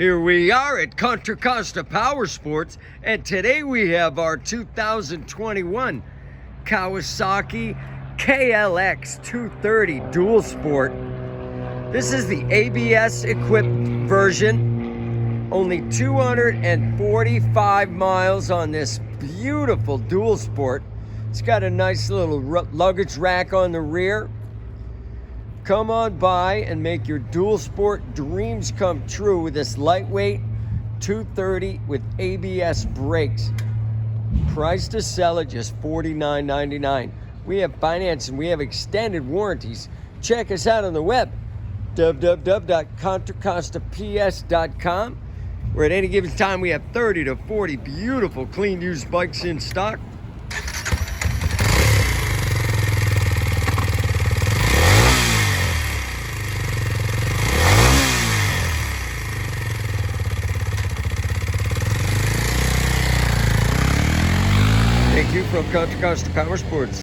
Here we are at Contra Costa Powersports, and today we have our 2021 Kawasaki KLX230 Dual Sport. This is the ABS equipped version. Only 245 miles on this beautiful Dual Sport. It's got a nice little luggage rack on the rear. Come on by and make your Dual Sport dreams come true with this lightweight 230 with ABS brakes. Price to sell at just $49.99. We have financing, we have extended warranties. Check us out on the web, www.contracostaps.com, where at any given time we have 30 to 40 beautiful clean used bikes in stock. Thank you from Contra Costa Powersports.